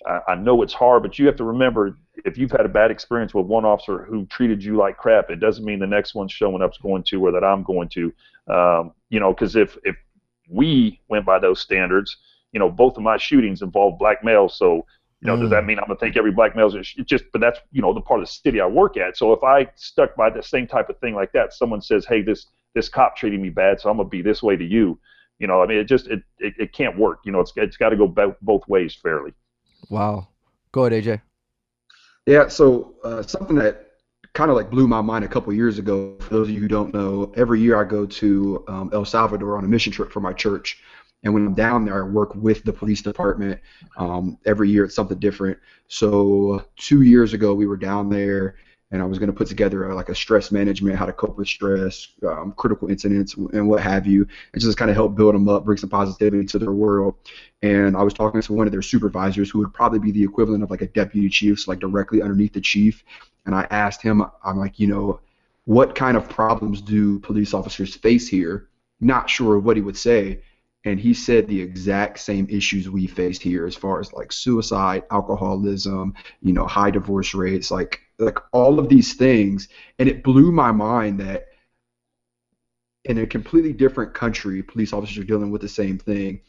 I know it's hard, but you have to remember, if you've had a bad experience with one officer who treated you like crap, it doesn't mean the next one showing up's going to, or that I'm going to, because if we went by those standards, both of my shootings involved black males. So, does that mean I'm going to think every black male's but that's, the part of the city I work at. So if I stuck by the same type of thing like that, someone says, hey, this cop treated me bad, so I'm going to be this way to you. It can't work. It's got to go both ways fairly. Wow. Go ahead, AJ. Yeah, so something that kind of like blew my mind a couple years ago, for those of you who don't know, every year I go to El Salvador on a mission trip for my church. And when I'm down there, I work with the police department. Every year it's something different. So 2 years ago, we were down there, and I was going to put together a stress management, how to cope with stress, critical incidents, and what have you, and just kind of help build them up, bring some positivity to their world. And I was talking to one of their supervisors, who would probably be the equivalent of like a deputy chief, so like directly underneath the chief. And I asked him, I'm like, what kind of problems do police officers face here? Not sure what he would say. And he said the exact same issues we faced here, as far as like suicide, alcoholism, high divorce rates, like all of these things. And it blew my mind that in a completely different country, police officers are dealing with the same thing.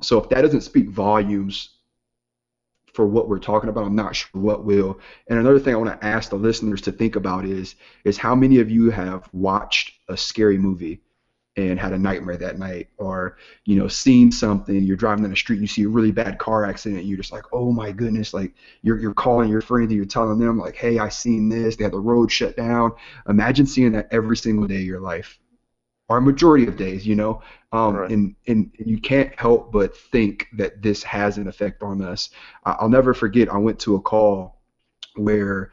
So if that doesn't speak volumes for what we're talking about, I'm not sure what will. And another thing I want to ask the listeners to think about is how many of you have watched a scary movie and had a nightmare that night, or seen something, you're driving down the street and you see a really bad car accident, and you're just like, oh my goodness, like you're calling your friends and you're telling them like, hey, I seen this, they had the road shut down. Imagine seeing that every single day of your life, or a majority of days, Right. And you can't help but think that this has an effect on us. I'll never forget, I went to a call where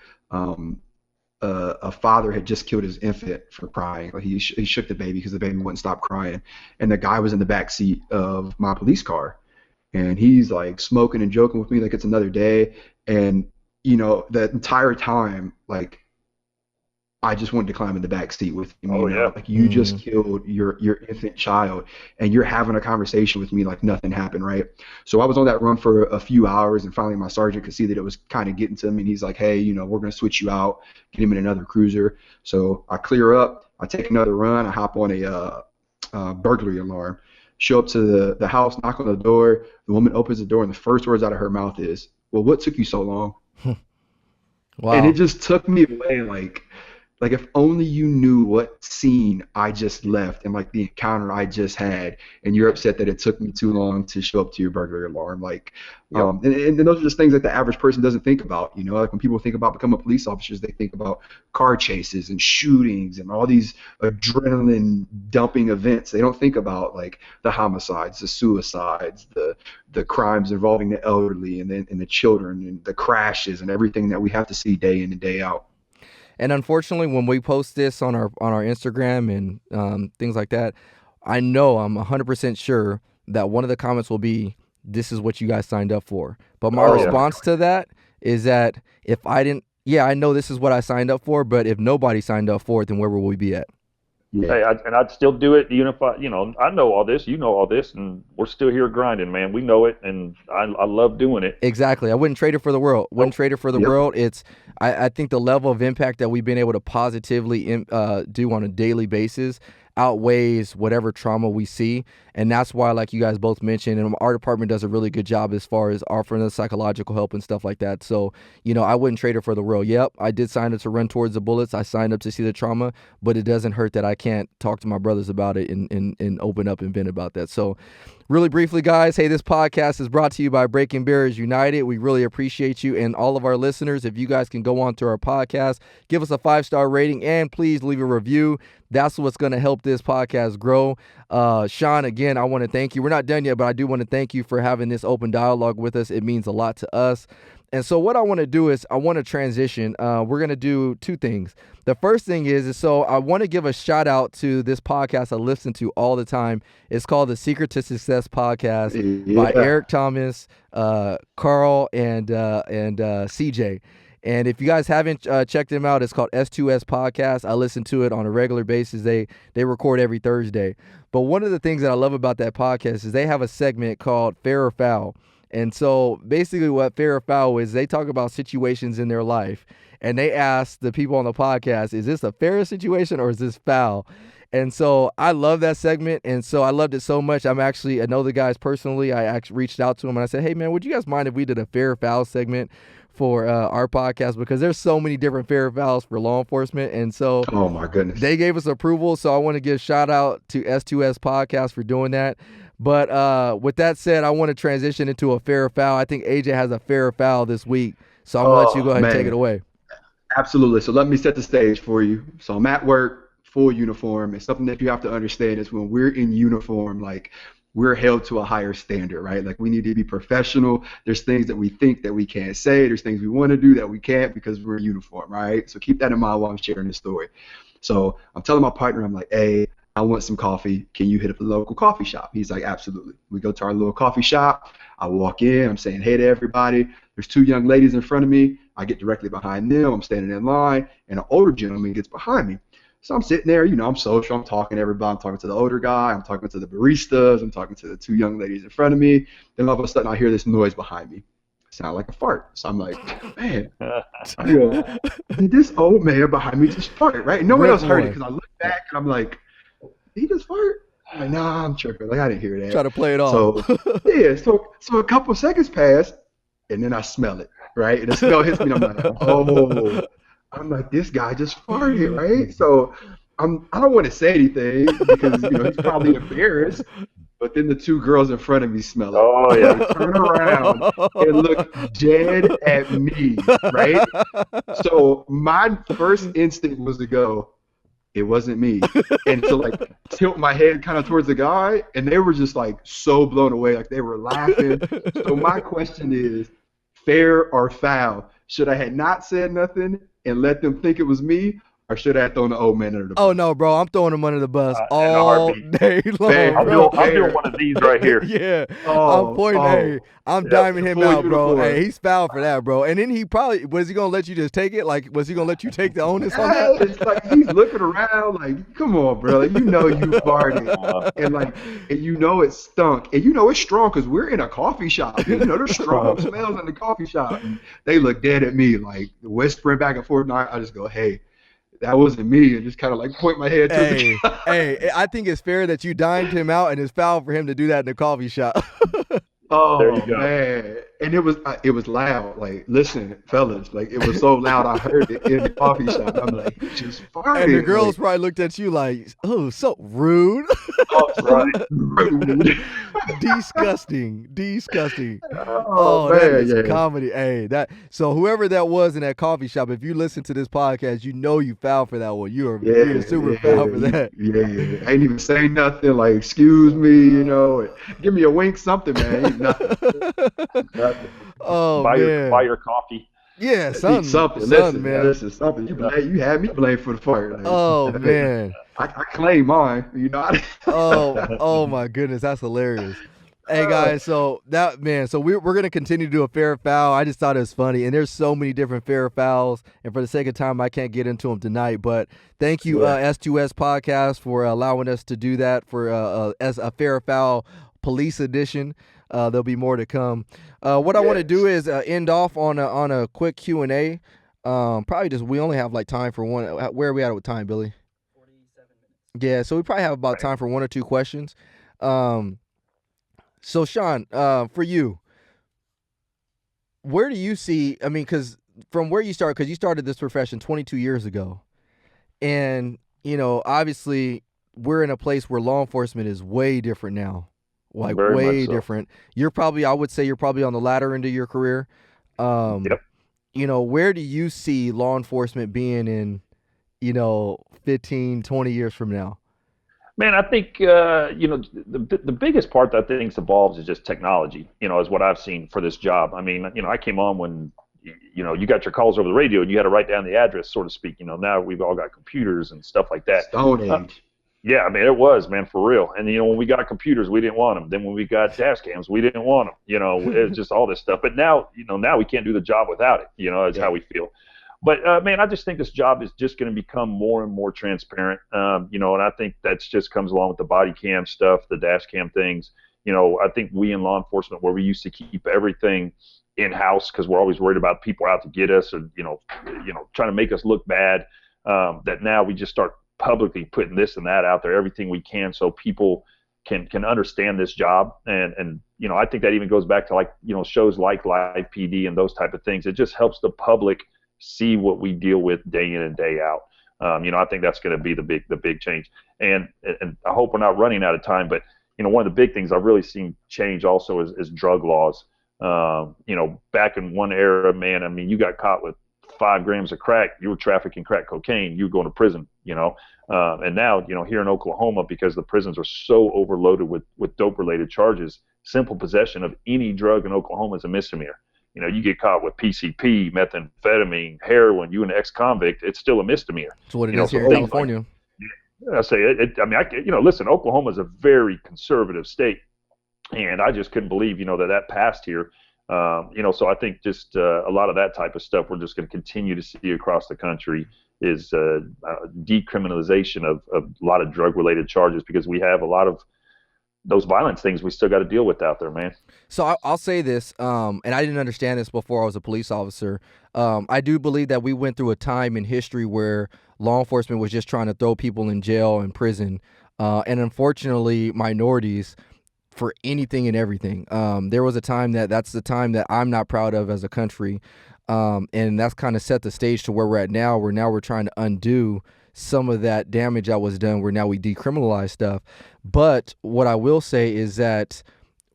a father had just killed his infant for crying. Like he shook the baby because the baby wouldn't stop crying, and the guy was in the back seat of my police car, and he's like smoking and joking with me like it's another day. And the entire time, like, I just wanted to climb in the back seat with him. Oh, yeah. Like you just killed your infant child, and you're having a conversation with me like nothing happened, right? So I was on that run for a few hours, and finally my sergeant could see that it was kind of getting to him, and he's like, hey, we're gonna switch you out, get him in another cruiser. So I clear up, I take another run, I hop on a burglary alarm, show up to the house, knock on the door. The woman opens the door, and the first words out of her mouth is, well, what took you so long? Wow. And it just took me away, like if only you knew what scene I just left and like the encounter I just had, and you're upset that it took me too long to show up to your burglary alarm. Like, and those are just things that the average person doesn't think about. Like when people think about becoming police officers, they think about car chases and shootings and all these adrenaline dumping events. They don't think about like the homicides, the suicides, the crimes involving the elderly and the children and the crashes and everything that we have to see day in and day out. And unfortunately, when we post this on our Instagram and things like that, I'm 100% sure that one of the comments will be, "This is what you guys signed up for." But my response to that is that if I didn't, I know this is what I signed up for, but if nobody signed up for it, then where will we be at? Yeah. Hey, I'd still do it. Unify. I know all this. You know all this, and we're still here grinding, man. We know it, and I love doing it. Exactly. I wouldn't trade it for the world. Wouldn't trade it for the world. It's I think the level of impact that we've been able to positively do on a daily basis outweighs whatever trauma we see. And that's why, like you guys both mentioned, and our department does a really good job as far as offering us psychological help and stuff like that. So, I wouldn't trade it for the world. Yep, I did sign up to run towards the bullets. I signed up to see the trauma, but it doesn't hurt that I can't talk to my brothers about it and open up and vent about that. So really briefly, guys, hey, this podcast is brought to you by Breaking Barriers United. We really appreciate you and all of our listeners. If you guys can go on to our podcast, give us a 5-star rating, and please leave a review. That's what's going to help this podcast grow. Shawn, again, I want to thank you. We're not done yet, but I do want to thank you for having this open dialogue with us. It means a lot to us. And so what I want to do is I want to transition. We're going to do two things. The first thing is so I want to give a shout out to this podcast I listen to all the time. It's called The Secret to Success Podcast by Eric Thomas, Carl, and CJ. And if you guys haven't checked them out, it's called S2S Podcast. I listen to it on a regular basis. They record every Thursday. But one of the things that I love about that podcast is they have a segment called Fair or Foul. And so basically what Fair or Foul is, they talk about situations in their life. And they ask the people on the podcast, is this a fair situation or is this foul? And so I love that segment. And so I loved it so much. I know the guys personally. I actually reached out to them and I said, hey, man, would you guys mind if we did a Fair or Foul segment for our podcast? Because there's so many different fair or fouls for law enforcement. And so oh my goodness, they gave us approval. So I want to give a shout out to S2S Podcast for doing that. But with that said, I want to transition into a fair or foul. I think AJ has a fair or foul this week. So I'm going to let you go ahead and take it away. Absolutely. So let me set the stage for you. So I'm at work, full uniform. It's something that you have to understand is when we're in uniform, like we're held to a higher standard, right? Like we need to be professional. There's things that we think that we can't say. There's things we want to do that we can't because we're in uniform, right? So keep that in mind while I'm sharing this story. So I'm telling my partner, I'm like, hey, I want some coffee. Can you hit up the local coffee shop? He's like, absolutely. We go to our little coffee shop. I walk in. I'm saying hey to everybody. There's two young ladies in front of me. I get directly behind them. I'm standing in line, and an older gentleman gets behind me. So I'm sitting there, I'm social. I'm talking to everybody. I'm talking to the older guy. I'm talking to the baristas. I'm talking to the two young ladies in front of me. Then all of a sudden, I hear this noise behind me. It sounded like a fart. So I'm like, man. I go, did this old man behind me just fart, right? No one else heard it because I look back, and I'm like, did he just fart? I'm like, nah, I'm tripping. Like, I didn't hear that. Try to play it off. So, yeah, so a couple seconds pass, and then I smell it, right? And the smell hits me, and I'm like, oh. I'm like, this guy just farted, right? So I don't want to say anything because, he's probably embarrassed. But then the two girls in front of me smell it. Oh, yeah. They turn around and look dead at me, right? So my first instinct was to go, it wasn't me. And to like tilt my head kind of towards the guy, and they were just like so blown away, like they were laughing. So my question is, fair or foul? Should I have not said nothing and let them think it was me, Or should I throw the old man under the bus? Oh no, bro, I'm throwing him under the bus In a all heartbeat. day long, Man, I'm bro. doing one of these right here. Yeah, I'm Oh, pointing. Hey, I'm Yeah, diming him full out, bro. uniform. Hey, he's foul for that, bro. And then he probably was he gonna let you just take it? Like, was he gonna let you take the onus on that? It's like he's looking around like, come on, bro. Like, you know you farted. And you know it stunk. And you know it's strong because we're in a coffee shop. You know there's strong smells in the coffee shop. And they look dead at me, like whispering back and forth. And I just go, hey, that wasn't me. And just kind of like point my head to the Hey, I think it's fair that you dimed him out and it's foul for him to do that in the coffee shop. Oh, there you go. man. And it was loud. Like, listen, fellas, like it was so loud I heard it in the coffee shop. I'm like, he just farted. And the girls like, probably looked at you like, oh, so rude. Right. rude. Disgusting. Oh, That man, is yeah. comedy. Hey, so whoever that was in that coffee shop, if you listen to this podcast, you know you foul for that one. You're super foul for that. Yeah. I ain't even say nothing like, excuse me, you know, give me a wink, something, man. Ain't nothing. Oh buy man. your coffee. Yeah, Something. something, Listen, man. Something. You had me blamed for the fire. Like, Oh man. I claim mine. You know. Oh my goodness, that's hilarious. Hey guys, so we're gonna continue to do a fair foul. I just thought it was funny, and there's so many different fair fouls, and for the sake of time, I can't get into them tonight. But thank you, S2S Podcast, for allowing us to do that for as a fair foul police edition. There'll be more to come. What I want to do is end off on a quick Q&A. Probably just we only have like time for one. Where are we at with time, Billy? 47 minutes. Yeah, so we probably have about time for one or two questions. So Shawn, for you, where do you see? I mean, because from where you started, because you started this profession 22 years ago, and you know, obviously, we're in a place where law enforcement is way different now. Like Very way much so. different. I would say you're probably on the latter end of your career. Yep. You know, where do you see law enforcement being in, 15, 20 years from now? Man, I think the biggest part that things evolves is just technology. Is what I've seen for this job. I mean, I came on when you got your calls over the radio and you had to write down the address, so to speak. Now we've all got computers and stuff like that. Stone Age. Yeah, I mean, it was, man, for real. And, when we got computers, we didn't want them. Then when we got dash cams, we didn't want them. It was just all this stuff. But now, now we can't do the job without it, is how we feel. But, man, I just think this job is just going to become more and more transparent, and I think that just comes along with the body cam stuff, the dash cam things. I think we in law enforcement, where we used to keep everything in-house because we're always worried about people out to get us or, trying to make us look bad, that now we just start publicly putting this and that out there, everything we can, so people can understand this job. And I think that even goes back to shows like LivePD and those type of things. It just helps the public see what we deal with day in and day out. I think that's going to be the big change. And I hope we're not running out of time, but one of the big things I've really seen change also is drug laws. Back in one era, man, I mean, you got caught with 5 grams of crack, you were trafficking crack cocaine, you were going to prison, and now, here in Oklahoma, because the prisons are so overloaded with dope-related charges, simple possession of any drug in Oklahoma is a misdemeanor. You get caught with PCP, methamphetamine, heroin, you an ex-convict, it's still a misdemeanor. That's what it is here in California. I say, listen, Oklahoma is a very conservative state, and I just couldn't believe, that passed here. So I think just a lot of that type of stuff we're just going to continue to see across the country is decriminalization of a lot of drug-related charges, because we have a lot of those violence things we still got to deal with out there, man. So I'll say this, and I didn't understand this before I was a police officer. I do believe that we went through a time in history where law enforcement was just trying to throw people in jail and prison, and unfortunately minorities, for anything and everything. There was a time that's the time that I'm not proud of as a country, and that's kind of set the stage to where we're at now, where now we're trying to undo some of that damage that was done, where now we decriminalize stuff. But what I will say is that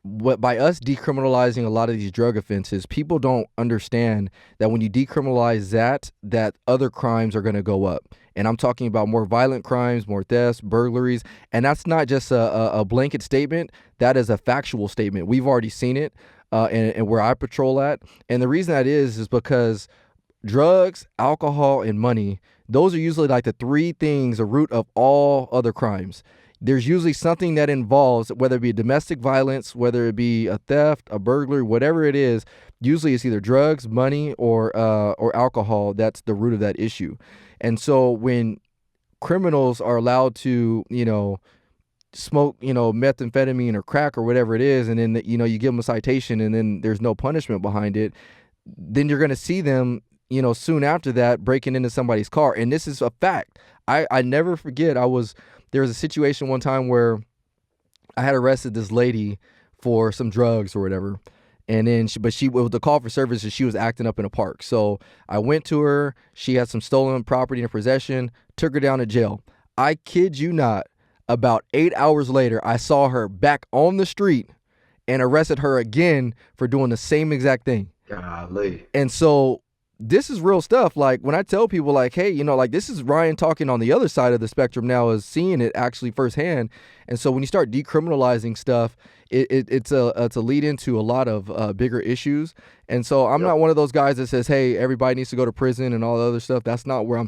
by us decriminalizing a lot of these drug offenses, people don't understand that when you decriminalize that other crimes are going to go up. And I'm talking about more violent crimes, more thefts, burglaries. And that's not just a blanket statement. That is a factual statement. We've already seen it and where I patrol at. And the reason that is because drugs, alcohol, and money, those are usually like the three things, the root of all other crimes. There's usually something that involves, whether it be domestic violence, whether it be a theft, a burglary, whatever it is. Usually it's either drugs, money, or alcohol. That's the root of that issue. And so when criminals are allowed to, smoke, methamphetamine or crack or whatever it is, and then, you give them a citation and then there's no punishment behind it, then you're going to see them, soon after that breaking into somebody's car. And this is a fact. I never forget, there was a situation one time where I had arrested this lady for some drugs or whatever. And then with the call for services, she was acting up in a park. So I went to her. She had some stolen property in her possession, took her down to jail. I kid you not, about 8 hours later, I saw her back on the street and arrested her again for doing the same exact thing. Golly. And so this is real stuff. Like when I tell people like, hey, this is Ryan talking on the other side of the spectrum now, is seeing it actually firsthand. And so when you start decriminalizing stuff, it's a lead into a lot of bigger issues. And so I'm not one of those guys that says, hey, everybody needs to go to prison and all the other stuff. That's not what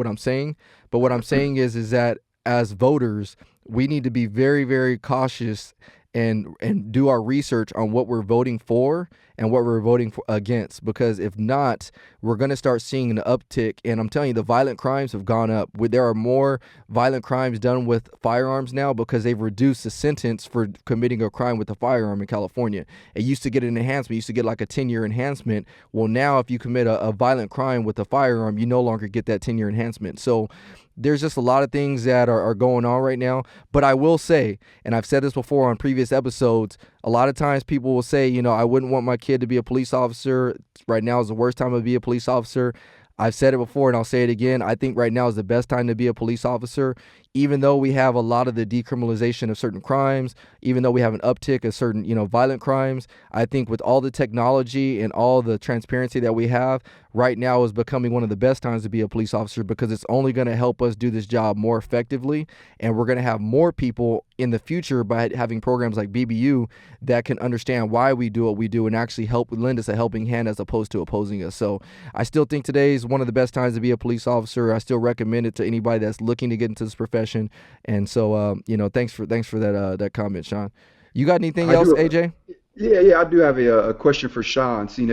I'm saying. But what I'm saying is that as voters, we need to be very, very cautious and do our research on what we're voting for and what we're voting for against, because if not, we're going to start seeing an uptick. And I'm telling you, the violent crimes have gone up. There are more violent crimes done with firearms now because they've reduced the sentence for committing a crime with a firearm in California. It used to get an enhancement. It used to get like a 10-year enhancement. Well, now if you commit a violent crime with a firearm, you no longer get that 10-year enhancement. So there's just a lot of things that are going on right now. But I will say, and I've said this before on previous episodes, a lot of times people will say, I wouldn't want my kid to be a police officer. Right now is the worst time to be a police officer. I've said it before and I'll say it again. I think right now is the best time to be a police officer, even though we have a lot of the decriminalization of certain crimes, even though we have an uptick of certain, violent crimes. I think with all the technology and all the transparency that we have, right now is becoming one of the best times to be a police officer, because it's only going to help us do this job more effectively. And we're going to have more people in the future by having programs like BBU that can understand why we do what we do and actually lend us a helping hand as opposed to opposing us. So I still think today is one of the best times to be a police officer. I still recommend it to anybody that's looking to get into this profession. And so, thanks for that comment, Shawn. You got anything else, AJ? Yeah, I do have a question for Shawn. Seeing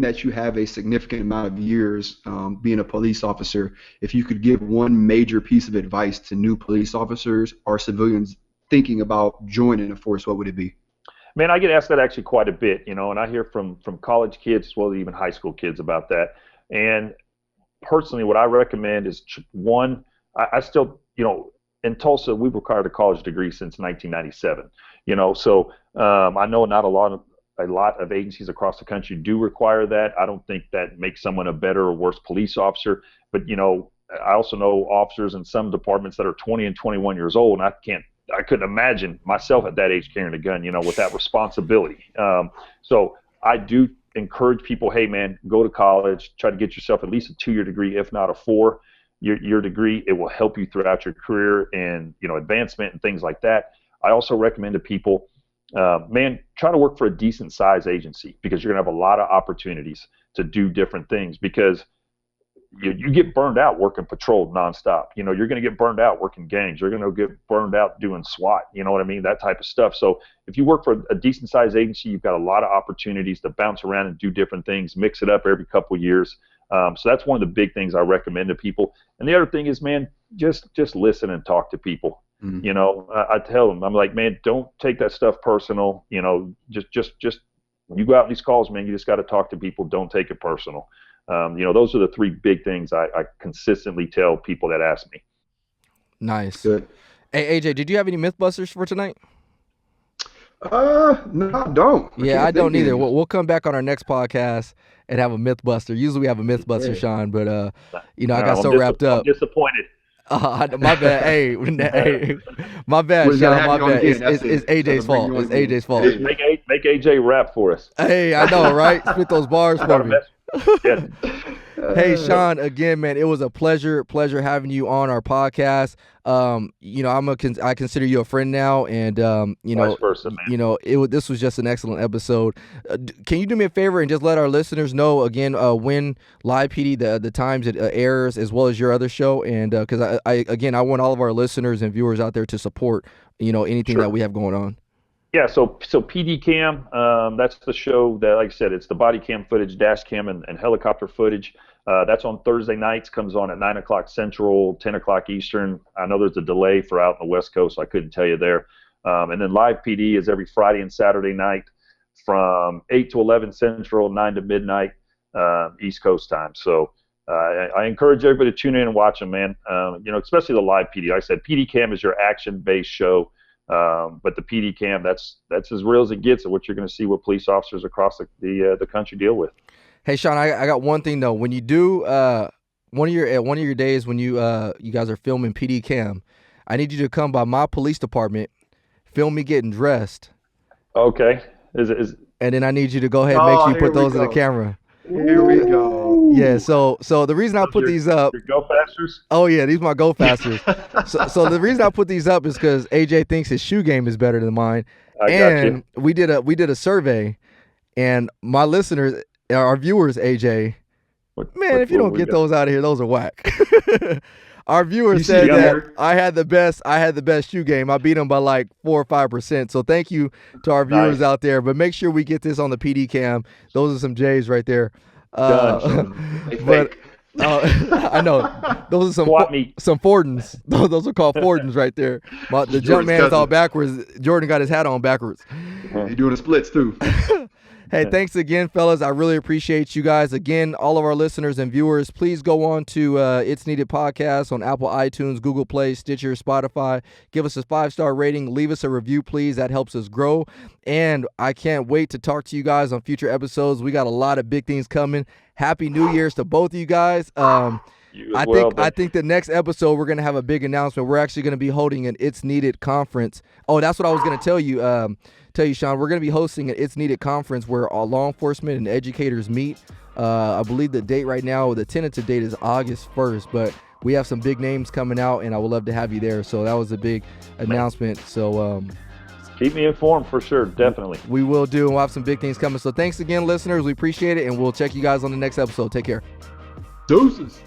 that you have a significant amount of years being a police officer, if you could give one major piece of advice to new police officers or civilians thinking about joining a force, what would it be? Man, I get asked that actually quite a bit, and I hear from college kids as well as even high school kids about that. And personally, what I recommend is, one, I still, in Tulsa, we've required a college degree since 1997. So I know not a lot of agencies across the country do require that. I don't think that makes someone a better or worse police officer. But I also know officers in some departments that are 20 and 21 years old, and I couldn't imagine myself at that age carrying a gun, with that responsibility. So I do encourage people, hey man, go to college, try to get yourself at least a 2-year degree, if not a 4-year degree. It will help you throughout your career and advancement and things like that. I also recommend to people, try to work for a decent size agency, because you're gonna have a lot of opportunities to do different things, because you get burned out working patrol nonstop. You're going to get burned out working gangs. You're going to get burned out doing SWAT. You know what I mean? That type of stuff. So if you work for a decent sized agency, you've got a lot of opportunities to bounce around and do different things, mix it up every couple of years. So that's one of the big things I recommend to people. And the other thing is, man, just listen and talk to people. Mm-hmm. I tell them, I'm like, man, don't take that stuff personal. Just when you go out on these calls, man, you just got to talk to people. Don't take it personal. Those are the three big things I consistently tell people that ask me. Nice. Good. Hey, AJ, did you have any Mythbusters for tonight? No, I don't. I don't either. We'll come back on our next podcast and have a Mythbuster. Usually we have a Mythbuster, Shawn, but I got so wrapped up. I'm disappointed. My bad. Hey, my bad, Shawn. My bad. It's AJ's fault. It's AJ's fault. Make AJ rap for us. Hey, I know, right? Spit those bars for me. Yeah. Hey, Shawn, again, man, it was a pleasure having you on our podcast. I consider you a friend now, and Vice versa, man. This was just an excellent episode. Can you do me a favor and just let our listeners know again when LivePD the times it airs, as well as your other show, and because I want all of our listeners and viewers out there to support anything Sure. that we have going on. Yeah, so PD Cam, that's the show that, like I said, it's the body cam footage, dash cam, and helicopter footage. That's on Thursday nights, comes on at 9 o'clock Central, 10 o'clock Eastern. I know there's a delay for out in the West Coast, so I couldn't tell you there. And then Live PD is every Friday and Saturday night from 8 to 11 Central, 9 to midnight East Coast time. So I encourage everybody to tune in and watch them, man. Especially the Live PD. Like I said, PD Cam is your action-based show. But the PD Cam, that's as real as it gets of what you're going to see what police officers across the country deal with. Hey, Shawn, I got one thing though. When you do one of your days when you guys are filming PD Cam, I need you to come by my police department, film me getting dressed. Okay. And then I need you to go ahead and make sure you put those in the camera. Here we go. Yeah, so the reason I put these up. Your go fasters? Oh yeah, these are my go fasters. so the reason I put these up is because AJ thinks his shoe game is better than mine. And we did a survey, and my listeners, our viewers, AJ, if you don't get those out of here, those are whack. Our viewers said that I had the best shoe game. I beat them by like 4 or 5%. So thank you to our viewers out there. But make sure we get this on the PD Cam. Those are some J's right there. But I know those are some Fordens. Those are called Fordens right there. The jump man is all backwards. Jordan got his hat on backwards. You're doing the splits too. Hey, thanks again, fellas. I really appreciate you guys. Again, all of our listeners and viewers, please go on to It's Needed Podcast on Apple iTunes, Google Play, Stitcher, Spotify. Give us a 5-star rating. Leave us a review, please. That helps us grow. And I can't wait to talk to you guys on future episodes. We got a lot of big things coming. Happy New Year's to both of you guys. I think the next episode we're gonna have a big announcement. We're actually gonna be holding an It's Needed conference. Oh, that's what I was gonna tell you. Shawn, we're going to be hosting an It's Needed conference where all law enforcement and educators meet. I believe the date right now, the tentative date is August 1st, but we have some big names coming out, and I would love to have you there. So that was a big announcement. So keep me informed for sure, definitely. We will do, and we'll have some big things coming. So thanks again, listeners. We appreciate it, and we'll check you guys on the next episode. Take care. Deuces.